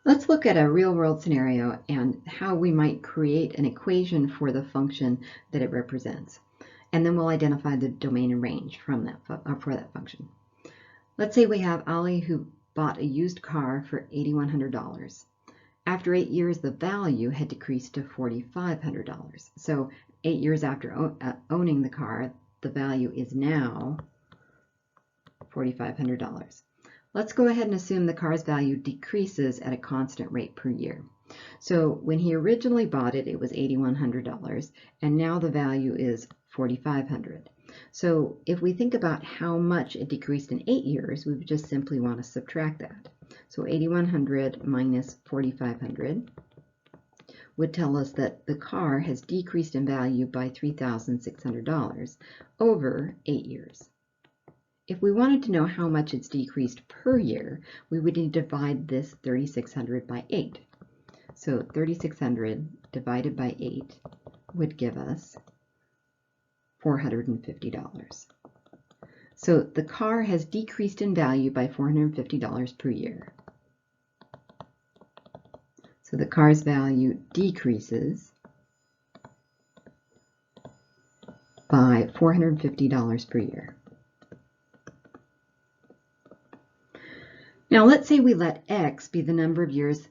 Let's look at a real-world scenario and how we might create an equation for the function that it represents. And then we'll identify the domain and range from that for that function. Let's say we have Ali who bought a used car for $8,100. After 8 years, the value had decreased to $4,500. So 8 years after owning the car, the value is now $4,500. Let's go ahead and assume the car's value decreases at a constant rate per year. So when he originally bought it, it was $8,100, and now the value is $4,500. So if we think about how much it decreased in 8 years, we would just simply want to subtract that. So 8,100 minus 4,500 would tell us that the car has decreased in value by $3,600 over 8 years. If we wanted to know how much it's decreased per year, we would need to divide this 3,600 by 8. So 3,600 divided by 8 would give us $450. So the car has decreased in value by $450 per year. So the car's value decreases by $450 per year. Now let's say we let x be the number of years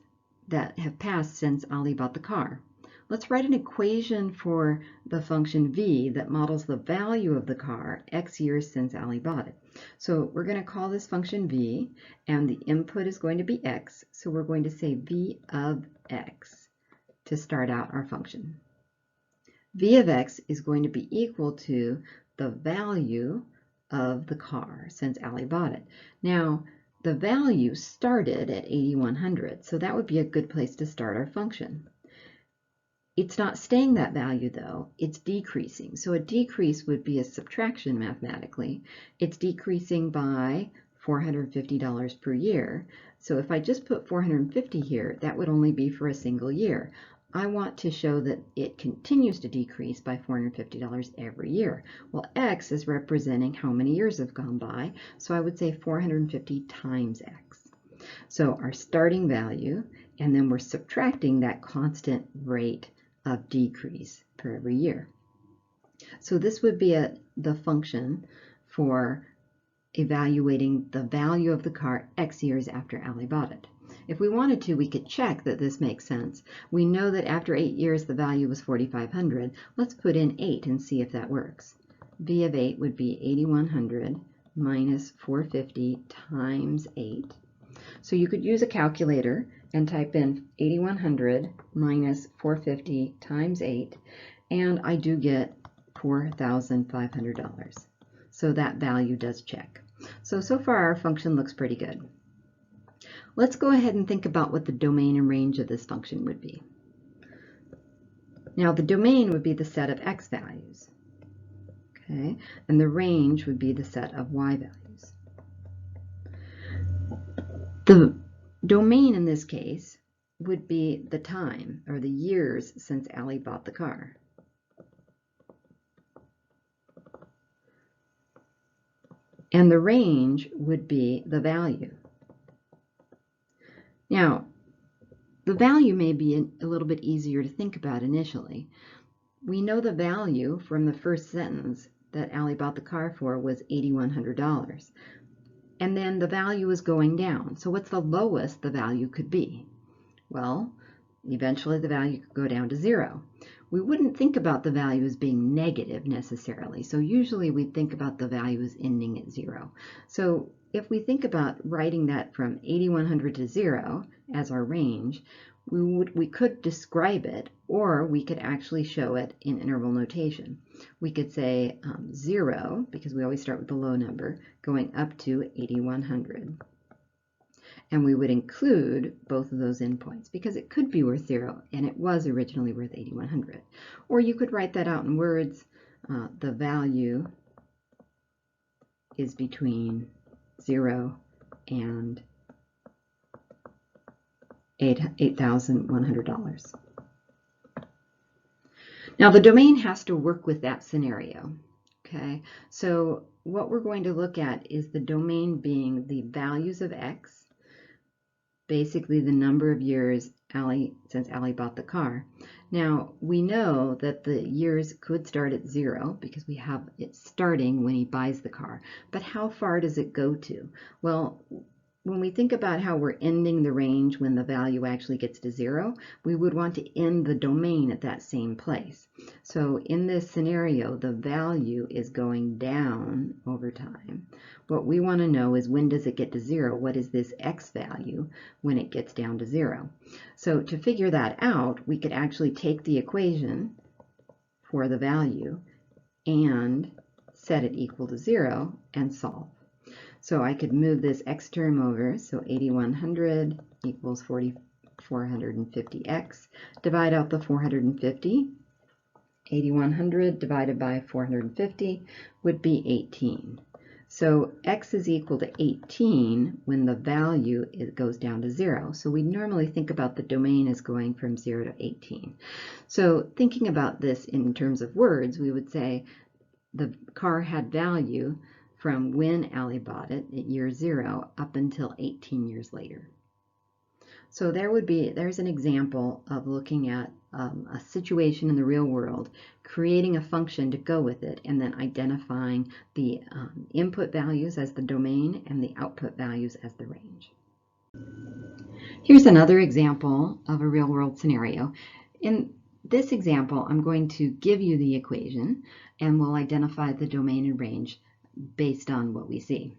that have passed since Ali bought the car. Let's write an equation for the function v that models the value of the car x years since Ali bought it. So we're going to call this function v, and the input is going to be x, so we're going to say v of x to start out our function. V of x is going to be equal to the value of the car since Ali bought it. Now, the value started at 8,100, so that would be a good place to start our function. It's not staying that value though, it's decreasing. So a decrease would be a subtraction mathematically. It's decreasing by $450 per year. So if I just put 450 here, that would only be for a single year. I want to show that it continues to decrease by $450 every year. Well, x is representing how many years have gone by, so I would say 450 times x. So our starting value, and then we're subtracting that constant rate of decrease per every year. So this would be the function for evaluating the value of the car x years after Ali bought it. If we wanted to, we could check that this makes sense. We know that after 8 years the value was 4,500. Let's put in 8 and see if that works. V of 8 would be 8,100 minus 450 times 8. So you could use a calculator and type in 8,100 minus 450 times 8, and I do get $4,500. So that value does check. So far our function looks pretty good. Let's go ahead and think about what the domain and range of this function would be. Now the domain would be the set of x values, okay, and the range would be the set of y values. The domain in this case would be the time, or the years since Ali bought the car. And the range would be the value. Now, the value may be a little bit easier to think about initially. We know the value from the first sentence that Ali bought the car for was $8,100. And then the value is going down. So what's the lowest the value could be? Well, eventually the value could go down to 0. We wouldn't think about the value as being negative necessarily. So usually we think about the value as ending at 0. So if we think about writing that from 8,100 to 0 as our range, we could describe it, or we could actually show it in interval notation. We could say 0, because we always start with the low number, going up to 8,100. And we would include both of those endpoints, because it could be worth 0, and it was originally worth 8,100. Or you could write that out in words. The value is between 0 and $8,100. Now the domain has to work with that scenario. Okay, so what we're going to look at is the domain being the values of x, basically the number of years since Allie bought the car. Now, we know that the years could start at 0 because we have it starting when he buys the car. But how far does it go to? Well, when we think about how we're ending the range when the value actually gets to 0, we would want to end the domain at that same place. So in this scenario, the value is going down over time. What we want to know is, when does it get to 0? What is this x value when it gets down to 0? So to figure that out, we could actually take the equation for the value and set it equal to 0 and solve. So I could move this x term over, so 8100 equals 450x. Divide out the 450. 8100 divided by 450 would be 18. So x is equal to 18 when the value goes down to 0. So we normally think about the domain as going from 0 to 18. So thinking about this in terms of words, we would say the car had value from when Allie bought it at year 0 up until 18 years later. So there's an example of looking at a situation in the real world, creating a function to go with it, and then identifying the input values as the domain and the output values as the range. Here's another example of a real world scenario. In this example, I'm going to give you the equation and we'll identify the domain and range based on what we see.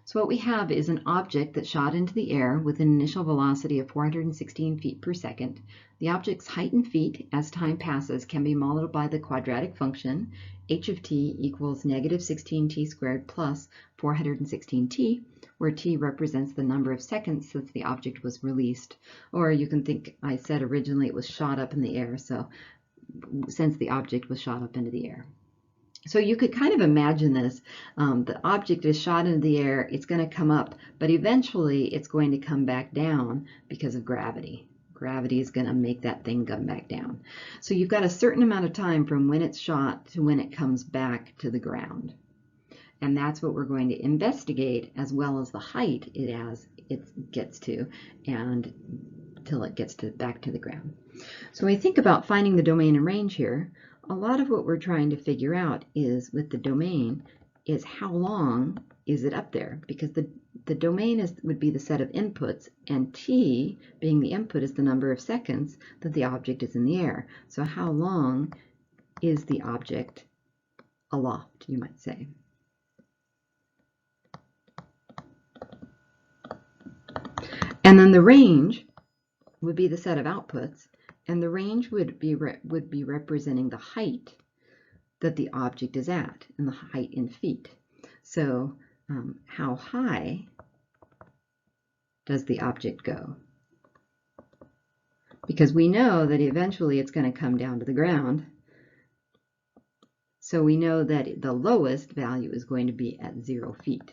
So what we have is an object that shot into the air with an initial velocity of 416 feet per second. The object's height in feet as time passes can be multiplied by the quadratic function h of t equals negative 16t squared plus 416t, where t represents the number of seconds since the object was released. Or you can think, I said originally it was shot up in the air, so since the object was shot up into the air. So you could kind of imagine this. The object is shot into the air, it's going to come up, but eventually it's going to come back down because of gravity. Gravity is going to make that thing come back down. So you've got a certain amount of time from when it's shot to when it comes back to the ground. And that's what we're going to investigate, as well as the height it gets to, and till it gets back to the ground. So when we think about finding the domain and range here, a lot of what we're trying to figure out is, with the domain, is how long is it up there? Because the domain would be the set of inputs, and t, being the input, is the number of seconds that the object is in the air. So how long is the object aloft, you might say. And then the range would be the set of outputs, and the range would be representing the height that the object is at, and the height in feet. So how high does the object go? Because we know that eventually it's going to come down to the ground. So we know that the lowest value is going to be at 0 feet.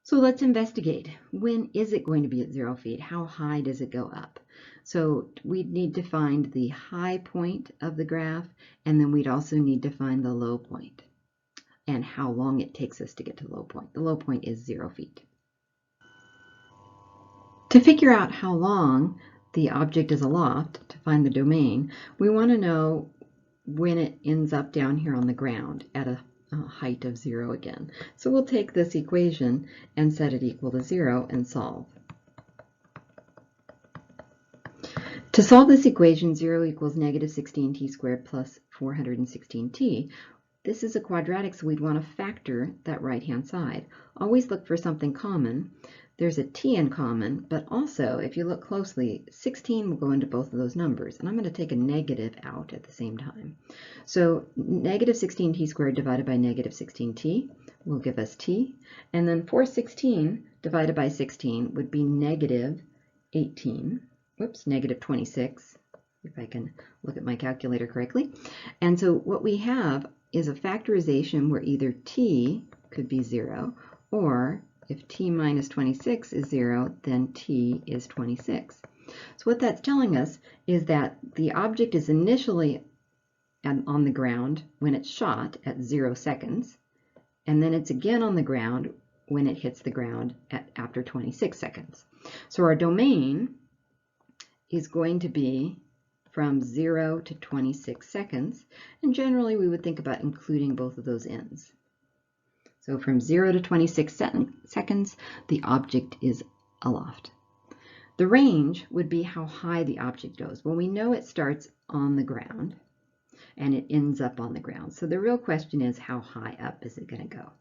So let's investigate. When is it going to be at 0 feet? How high does it go up? So we'd need to find the high point of the graph, and then we'd also need to find the low point and how long it takes us to get to the low point. The low point is 0 feet. To figure out how long the object is aloft, to find the domain, we want to know when it ends up down here on the ground at a height of 0 again. So we'll take this equation and set it equal to 0 and solve. To solve this equation, 0 equals negative 16t squared plus 416t. This is a quadratic, so we'd want to factor that right-hand side. Always look for something common. There's a t in common, but also, if you look closely, 16 will go into both of those numbers, and I'm going to take a negative out at the same time. So negative 16t squared divided by negative 16t will give us t, and then 416 divided by 16 would be negative 18. Whoops, negative 26, if I can look at my calculator correctly. And so what we have is a factorization where either t could be 0, or if t minus 26 is 0, then t is 26. So what that's telling us is that the object is initially on the ground when it's shot at 0 seconds, and then it's again on the ground when it hits the ground after 26 seconds. So our domain is going to be from 0 to 26 seconds, and generally we would think about including both of those ends. So from 0 to 26 seconds, the object is aloft. The range would be how high the object goes. Well, we know it starts on the ground and it ends up on the ground. So the real question is, how high up is it going to go?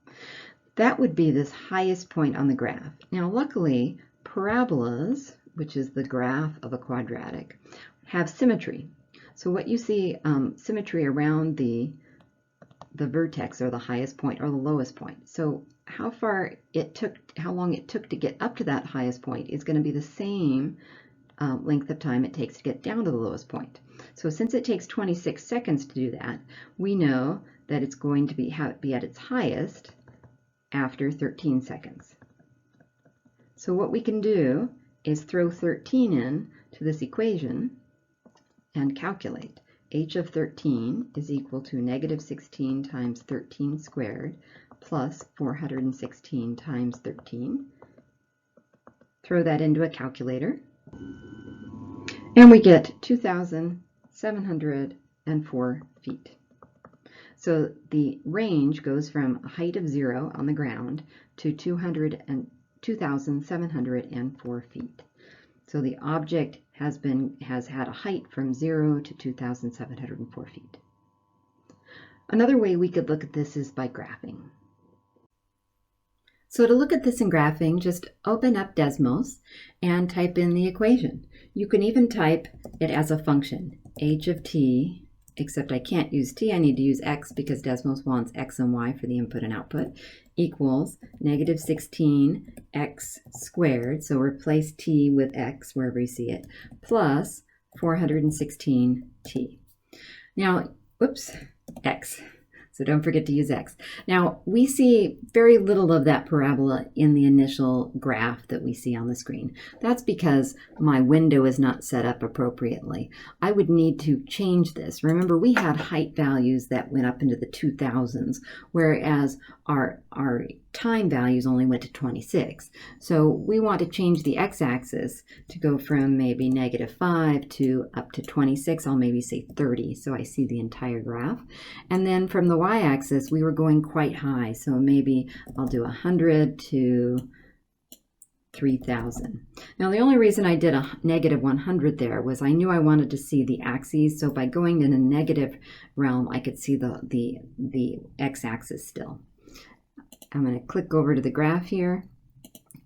That would be this highest point on the graph. Now, luckily, parabolas, which is the graph of a quadratic, have symmetry. So what you see, symmetry around the vertex, or the highest point or the lowest point. So how long it took to get up to that highest point is going to be the same length of time it takes to get down to the lowest point. So since it takes 26 seconds to do that, we know that it's going to be at its highest after 13 seconds. So what we can do is throw 13 in to this equation and calculate. H of 13 is equal to negative 16 times 13 squared plus 416 times 13. Throw that into a calculator, and we get 2,704 feet. So the range goes from a height of 0 on the ground to 2,704 feet. So the object has had a height from 0 to 2,704 feet. Another way we could look at this is by graphing. So to look at this in graphing, just open up Desmos and type in the equation. You can even type it as a function, h of t, except I can't use t, I need to use x because Desmos wants x and y for the input and output, equals negative 16x squared, so replace t with x wherever you see it, plus 416t. Now, x. So don't forget to use x. Now, we see very little of that parabola in the initial graph that we see on the screen. That's because my window is not set up appropriately. I would need to change this. Remember, we had height values that went up into the 2000s, whereas our time values only went to 26. So we want to change the x-axis to go from maybe -5 to up to 26. I'll maybe say 30, so I see the entire graph. And then from the y-axis, we were going quite high, so maybe I'll do 100 to 3,000. Now, the only reason I did a negative 100 there was I knew I wanted to see the axes, so by going in a negative realm, I could see the x-axis still. I'm going to click over to the graph here,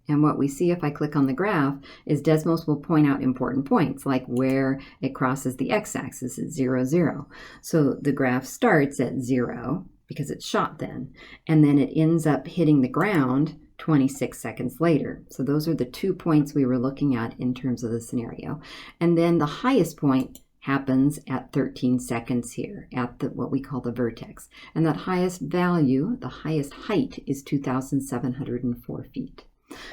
and what we see if I click on the graph is Desmos will point out important points, like where it crosses the x-axis at 0, 0. So the graph starts at 0 because it's shot then, and then it ends up hitting the ground 26 seconds later. So those are the 2 points we were looking at in terms of the scenario. And then the highest point happens at 13 seconds here at what we call the vertex. And that highest value, the highest height, is 2,704 feet.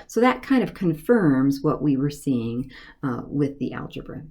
So that kind of confirms what we were seeing with the algebra.